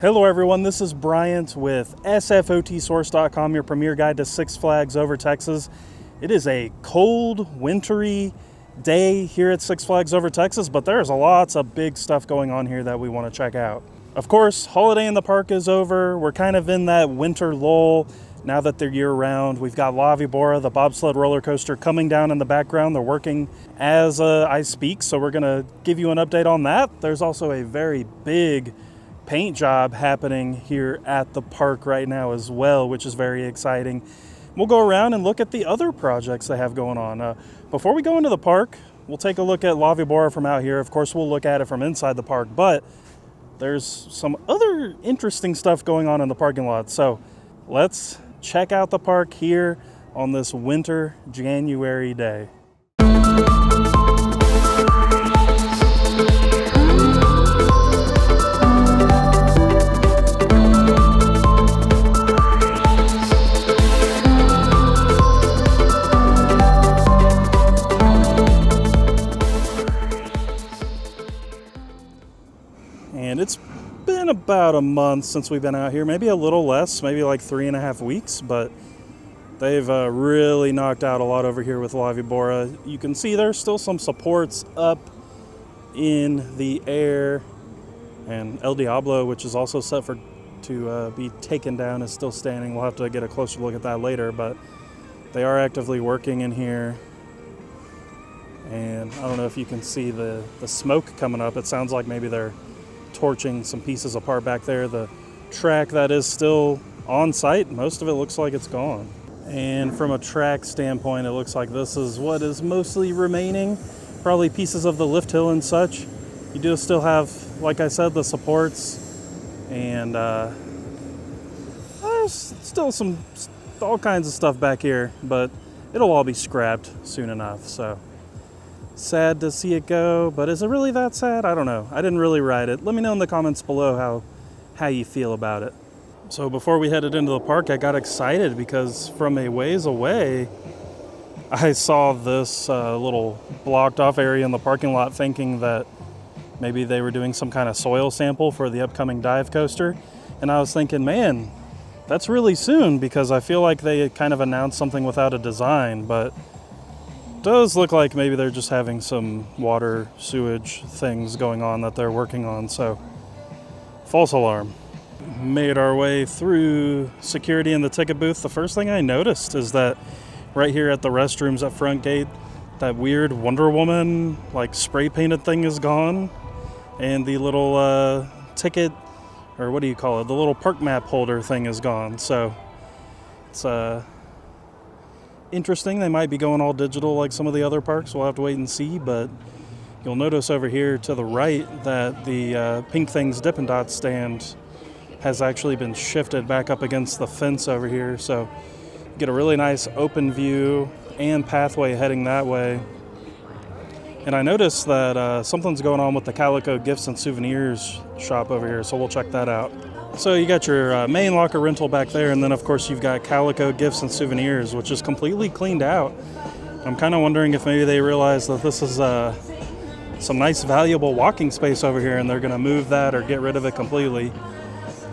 Hello everyone, this is Bryant with SFOTsource.com, your premier guide to Six Flags Over Texas. It is a cold, wintry day here at Six Flags Over Texas, but there's lots of big stuff going on here that we want to check out. Of course, holiday in the park is over. We're kind of in that winter lull now that they're year-round. We've got Vibora, the Bobsled roller coaster, coming down in the background. They're working as I speak, so we're going to give you an update on that. There's also a very big paint job happening here at the park right now as well, which is very exciting. We'll go around and look at the other projects they have going on. Before we go into the park, we'll take a look at Vibora from out here. Of course, we'll look at it from inside the park, but there's some other interesting stuff going on in the parking lot. So let's check out the park here on this winter January day. And it's been about a month since we've been out here, maybe a little less, maybe like 3.5 weeks, but they've really knocked out a lot over here with Vibora. You can see there's still some supports up in the air, and El Diablo, which is also set to be taken down, is still standing. We'll have to get a closer look at that later, but they are actively working in here. And I don't know if you can see the smoke coming up. It sounds like maybe they're torching some pieces apart back there. The track that is still on site, most of it looks like it's gone. And from a track standpoint, it looks like this is what is mostly remaining. Probably pieces of the lift hill and such. You do still have, like I said, the supports, and there's still all kinds of stuff back here, but it'll all be scrapped soon enough. So sad to see it go, but is it really that sad? I don't know. I didn't really ride it. Let me know in the comments below how you feel about it. So before we headed into the park, I got excited because from a ways away, I saw this little blocked off area in the parking lot, thinking that maybe they were doing some kind of soil sample for the upcoming dive coaster. And I was thinking, man, that's really soon, because I feel like they kind of announced something without a design, but does look like maybe they're just having some water sewage things going on that they're working on. So false alarm. Made our way through security in the ticket booth. The first thing I noticed is that right here at the restrooms at front gate, that weird Wonder Woman like spray painted thing is gone, and the little ticket, or what do you call it, the little park map holder thing is gone. So it's interesting. They might be going all digital like some of the other parks. We'll have to wait and see, but you'll notice over here to the right that the Pink Things Dippin' Dots stand has actually been shifted back up against the fence over here, so you get a really nice open view and pathway heading that way. And I noticed that something's going on with the Calico Gifts and Souvenirs shop over here, so we'll check that out. So you got your main locker rental back there, and then of course you've got Calico Gifts and Souvenirs, which is completely cleaned out. I'm kind of wondering if maybe they realize that this is some nice valuable walking space over here, and they're going to move that or get rid of it completely.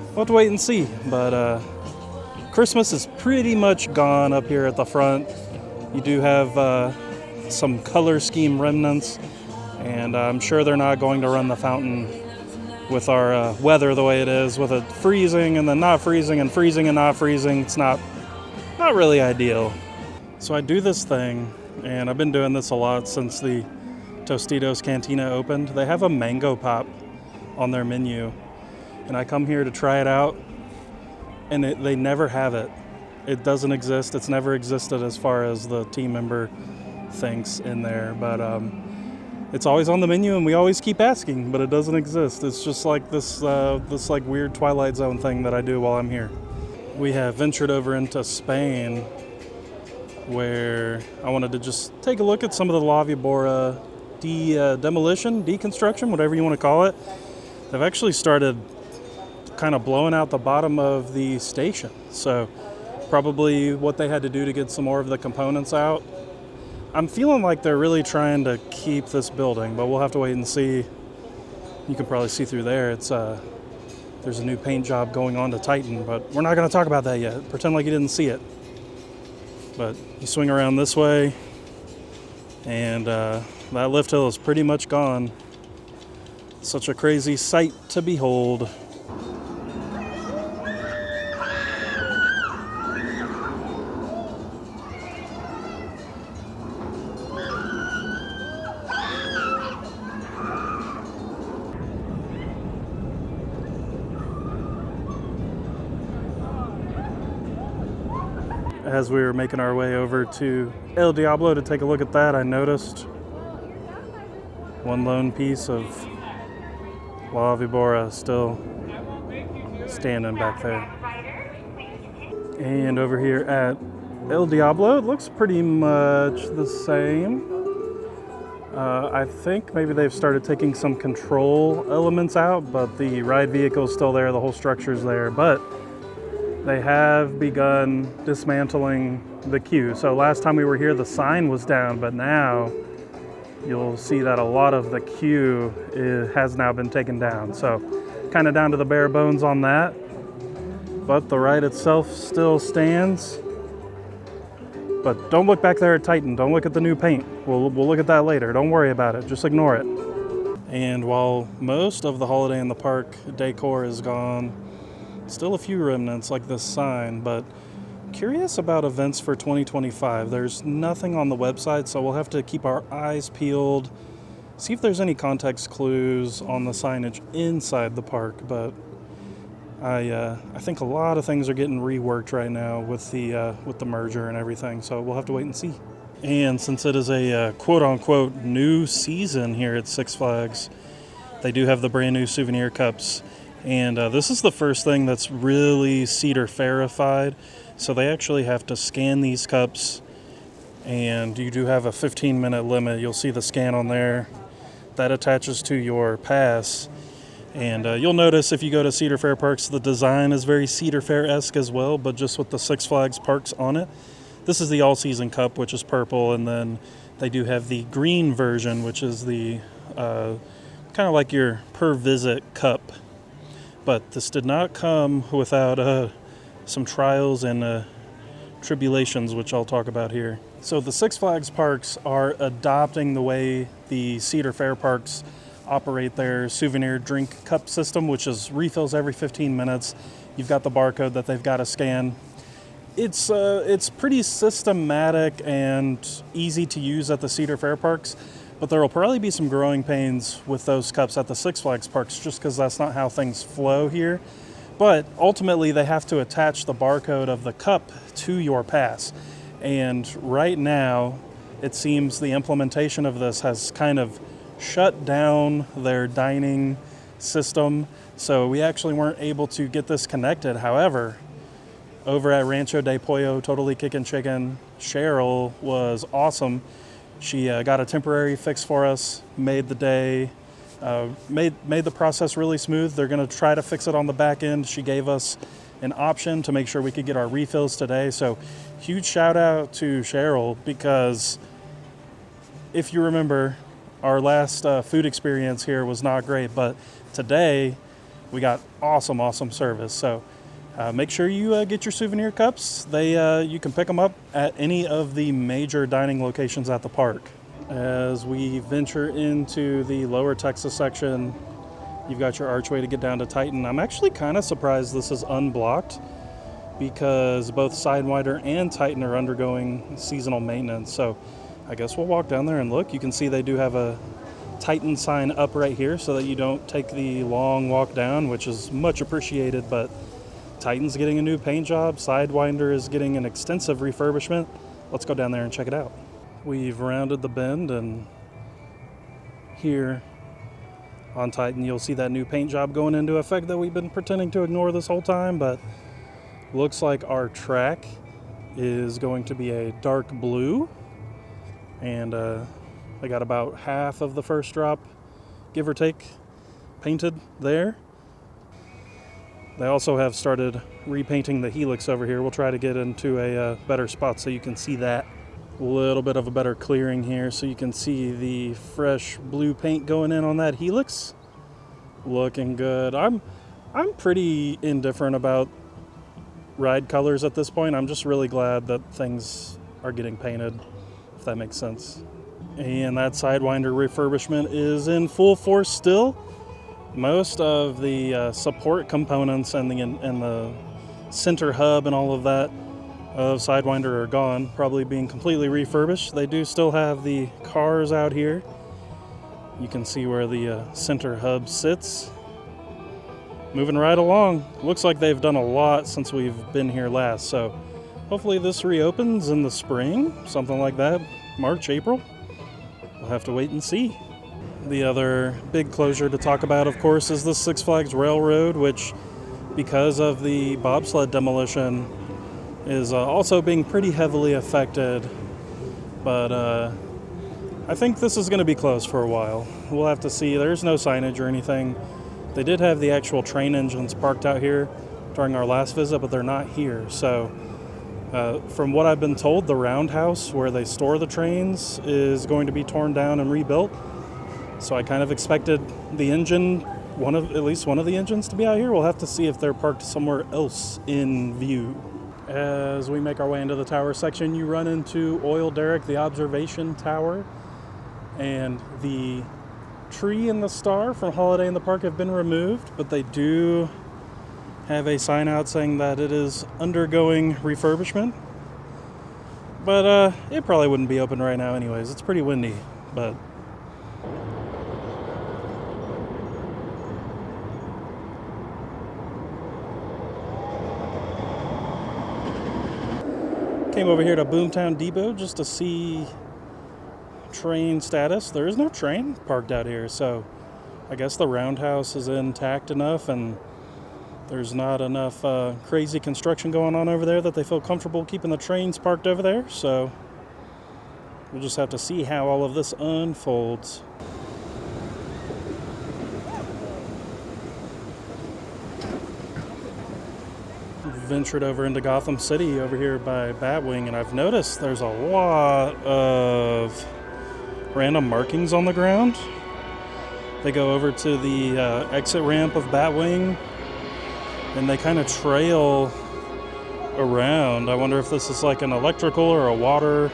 We'll have to wait and see, but Christmas is pretty much gone up here at the front. You do have some color scheme remnants, and I'm sure they're not going to run the fountain with our weather the way it is, with it freezing and then not freezing and freezing and not freezing. It's not really ideal. So I do this thing, and I've been doing this a lot since the Tostitos Cantina opened. They have a mango pop on their menu, and I come here to try it out, and they never have it. It doesn't exist. It's never existed as far as the team member thinks in there, but it's always on the menu, and we always keep asking, but it doesn't exist. It's just like this like weird Twilight Zone thing that I do while I'm here. We have ventured over into Spain, where I wanted to just take a look at some of the Vibora demolition, deconstruction, whatever you want to call it. They've actually started kind of blowing out the bottom of the station, so probably what they had to do to get some more of the components out. I'm feeling like they're really trying to keep this building, but we'll have to wait and see. You can probably see through there. It's there's a new paint job going on to Titan, but we're not going to talk about that yet. Pretend like you didn't see it. But you swing around this way, and that lift hill is pretty much gone. Such a crazy sight to behold. As we were making our way over to El Diablo to take a look at that, I noticed one lone piece of La Vibora still standing back there. And over here at El Diablo, it looks pretty much the same. I think maybe they've started taking some control elements out, but the ride vehicle is still there, the whole structure's there. But they have begun dismantling the queue. So last time we were here, the sign was down, but now you'll see that a lot of the queue has now been taken down. So kind of down to the bare bones on that. But the ride itself still stands. But don't look back there at Titan. Don't look at the new paint. We'll look at that later. Don't worry about it. Just ignore it. And while most of the Holiday in the Park decor is gone, still a few remnants like this sign, but curious about events for 2025. There's nothing on the website, so we'll have to keep our eyes peeled, see if there's any context clues on the signage inside the park. But I think a lot of things are getting reworked right now with the merger and everything, so we'll have to wait and see. And since it is a quote-unquote new season here at Six Flags, they do have the brand new souvenir cups. And this is the first thing that's really Cedar Fairified. So they actually have to scan these cups, and you do have a 15-minute limit. You'll see the scan on there. That attaches to your pass. And you'll notice if you go to Cedar Fair Parks, the design is very Cedar Fair-esque as well, but just with the Six Flags Parks on it. This is the all-season cup, which is purple, and then they do have the green version, which is the kind of like your per-visit cup. But this did not come without some trials and tribulations, which I'll talk about here. So the Six Flags Parks are adopting the way the Cedar Fair Parks operate their souvenir drink cup system, which is refills every 15 minutes. You've got the barcode that they've got to scan. It's pretty systematic and easy to use at the Cedar Fair Parks. But there will probably be some growing pains with those cups at the Six Flags Parks just because that's not how things flow here. But ultimately, they have to attach the barcode of the cup to your pass. And right now, it seems the implementation of this has kind of shut down their dining system. So we actually weren't able to get this connected. However, over at Rancho de Pollo, Totally Kickin' Chicken, Cheryl was awesome. She got a temporary fix for us, made the day, made the process really smooth. They're going to try to fix it on the back end. She gave us an option to make sure we could get our refills today. So huge shout out to Cheryl, because if you remember, our last food experience here was not great, but today we got awesome service. So make sure you get your souvenir cups. You can pick them up at any of the major dining locations at the park. As we venture into the lower Texas section, you've got your archway to get down to Titan. I'm actually kind of surprised this is unblocked, because both Sidewinder and Titan are undergoing seasonal maintenance. So I guess we'll walk down there and look. You can see they do have a Titan sign up right here so that you don't take the long walk down, which is much appreciated. But Titan's getting a new paint job. Sidewinder is getting an extensive refurbishment. Let's go down there and check it out. We've rounded the bend, and here on Titan you'll see that new paint job going into effect that we've been pretending to ignore this whole time. But looks like our track is going to be a dark blue, and I got about half of the first drop, give or take, painted there. They also have started repainting the helix over here. We'll try to get into a better spot so you can see that. A little bit of a better clearing here so you can see the fresh blue paint going in on that helix. Looking good. I'm I'm pretty indifferent about ride colors at this point. I'm just really glad that things are getting painted, if that makes sense. And that Sidewinder refurbishment is in full force still. Most of the support components and the center hub and all of that of Sidewinder are gone, probably being completely refurbished. They do still have the cars out here. You can see where the center hub sits. Moving right along. Looks like they've done a lot since we've been here last, so hopefully this reopens in the spring, something like that, March, April. We'll have to wait and see. The other big closure to talk about, of course, is the Six Flags Railroad, which, because of the bobsled demolition, is also being pretty heavily affected. But I think this is going to be closed for a while. We'll have to see. There's no signage or anything. They did have the actual train engines parked out here during our last visit, but they're not here. So from what I've been told, the roundhouse where they store the trains is going to be torn down and rebuilt. So I kind of expected the engine, at least one of the engines, to be out here. We'll have to see if they're parked somewhere else in view. As we make our way into the tower section, you run into Oil Derrick, the observation tower, and the tree and the star from Holiday in the Park have been removed, but they do have a sign out saying that it is undergoing refurbishment. But it probably wouldn't be open right now anyways. It's pretty windy, but came over here to Boomtown Depot just to see train status. There is no train parked out here, so I guess the roundhouse is intact enough and there's not enough crazy construction going on over there that they feel comfortable keeping the trains parked over there. So we'll just have to see how all of this unfolds. Ventured over into Gotham City over here by Batwing, and I've noticed there's a lot of random markings on the ground. They go over to the exit ramp of Batwing and they kind of trail around. I wonder if this is like an electrical or a water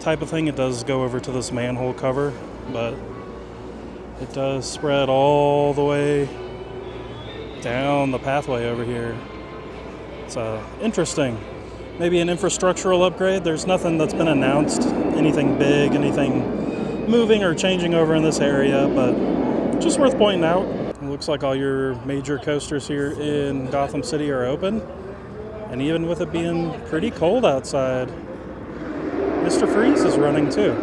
type of thing. It does go over to this manhole cover, but it does spread all the way down the pathway over here. It's interesting. Maybe an infrastructural upgrade. There's nothing that's been announced, anything big, anything moving or changing over in this area, but just worth pointing out. It looks like all your major coasters here in Gotham City are open, and even with it being pretty cold outside, Mr. Freeze is running too.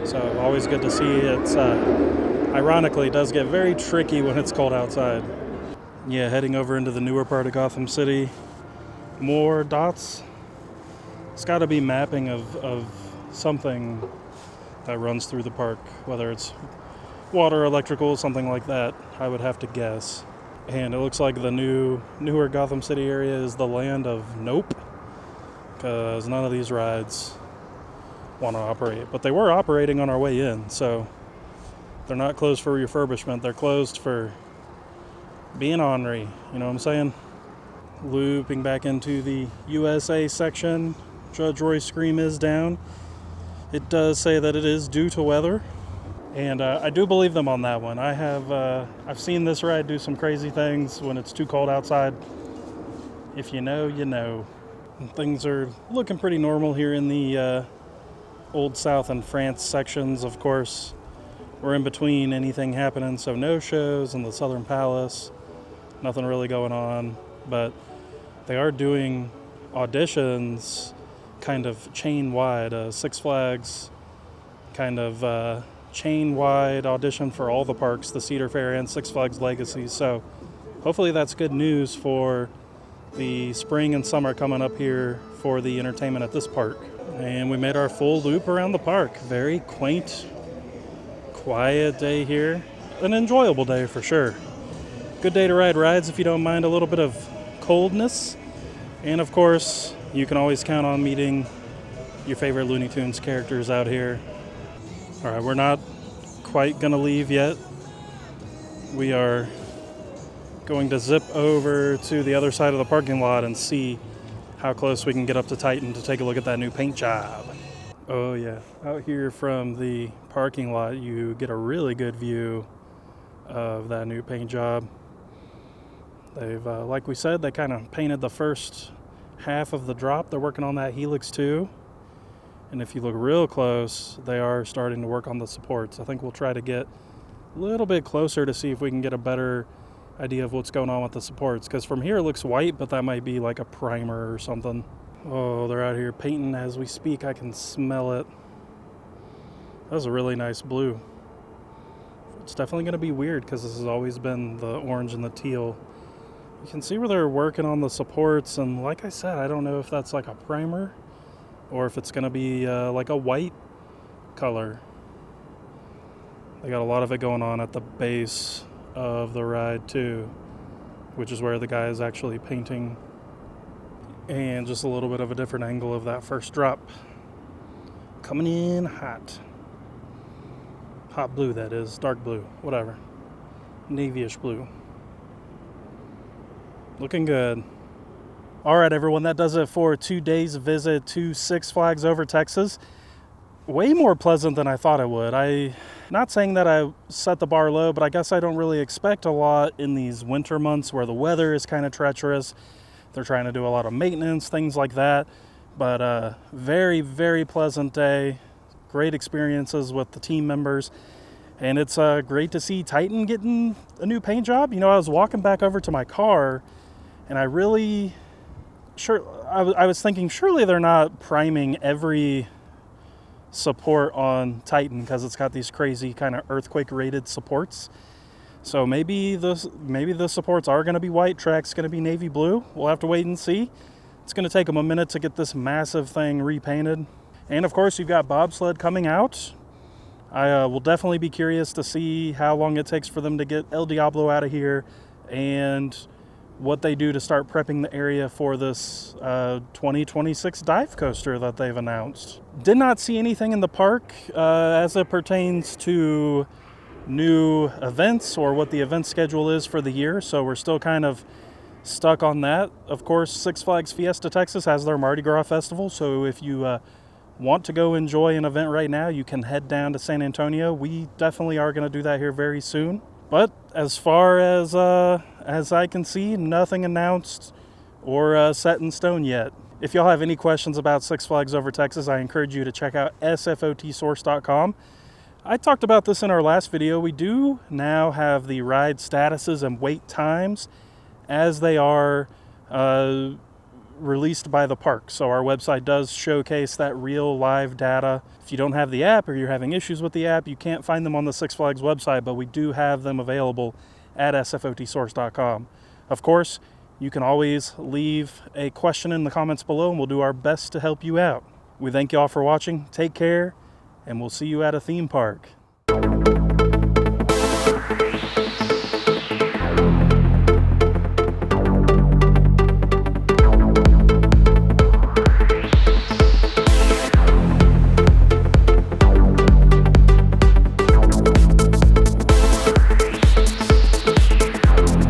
So always good to see. It's ironically does get very tricky when it's cold outside. Yeah, heading over into the newer part of Gotham City. More dots. It's got to be mapping of something that runs through the park, whether it's water, electrical, something like that, I would have to guess. And it looks like the newer Gotham City area is the land of nope, because none of these rides want to operate. But they were operating on our way in, so they're not closed for refurbishment. They're closed for being ornery, you know what I'm saying? Looping back into the USA section, Judge Roy's Scream is down. It does say that it is due to weather, and I do believe them on that one. I've seen this ride do some crazy things when it's too cold outside. If you know, you know. And things are looking pretty normal here in the Old South and France sections, of course. We're in between anything happening, so no shows in the Southern Palace. Nothing really going on, but they are doing auditions kind of chain-wide. Six Flags kind of chain-wide audition for all the parks, the Cedar Fair and Six Flags Legacy. So hopefully that's good news for the spring and summer coming up here for the entertainment at this park. And we made our full loop around the park. Very quaint, quiet day here. An enjoyable day for sure. Good day to ride rides if you don't mind a little bit of coldness. And of course, you can always count on meeting your favorite Looney Tunes characters out here. All right, we're not quite gonna leave yet. We are Going to zip over to the other side of the parking lot and see how close we can get up to Titan to take a look at that new paint job. Oh yeah, out here from the parking lot you get a really good view of that new paint job. They've, like we said, they kind of painted the first half of the drop. They're working on that Helix too. And if you look real close, they are starting to work on the supports. I think we'll try to get a little bit closer to see if we can get a better idea of what's going on with the supports. Because from here it looks white, but that might be like a primer or something. Oh, they're out here painting as we speak. I can smell it. That was a really nice blue. It's definitely going to be weird because this has always been the orange and the teal. You can see where they're working on the supports, and like I said, I don't know if that's like a primer or if it's going to be like a white color. They got a lot of it going on at the base of the ride too, which is where the guy is actually painting. And just a little bit of a different angle of that first drop. Coming in hot. Hot blue, that is. Dark blue. Whatever. Navy-ish blue. Looking good. Alright everyone, that does it for today's visit to Six Flags Over Texas. Way more pleasant than I thought it would. Not saying that I set the bar low, but I guess I don't really expect a lot in these winter months where the weather is kind of treacherous. They're trying to do a lot of maintenance, things like that. But very, very pleasant day. Great experiences with the team members. And it's great to see Titan getting a new paint job. You know, I was walking back over to my car, and I was thinking, surely they're not priming every support on Titan because it's got these crazy kind of earthquake rated supports. So maybe the supports are going to be white, track's going to be navy blue. We'll have to wait and see. It's going to take them a minute to get this massive thing repainted. And of course, you've got Bobsled coming out. I will definitely be curious to see how long it takes for them to get El Diablo out of here and what they do to start prepping the area for this 2026 dive coaster that they've announced. Did not see anything in the park as it pertains to new events or what the event schedule is for the year, so we're still kind of stuck on that. Of course, Six Flags Fiesta Texas has their Mardi Gras festival, so if you want to go enjoy an event right now, you can head down to San Antonio. We definitely are going to do that here very soon. But as far as I can see, nothing announced or set in stone yet. If y'all have any questions about Six Flags Over Texas, I encourage you to check out SFOTsource.com. I talked about this in our last video. We do now have the ride statuses and wait times as they are released by the park. So our website does showcase that real live data. If you don't have the app or you're having issues with the app, you can't find them on the Six Flags website, but we do have them available at SFOTsource.com. Of course, you can always leave a question in the comments below and we'll do our best to help you out. We thank you all for watching. Take care, and we'll see you at a theme park.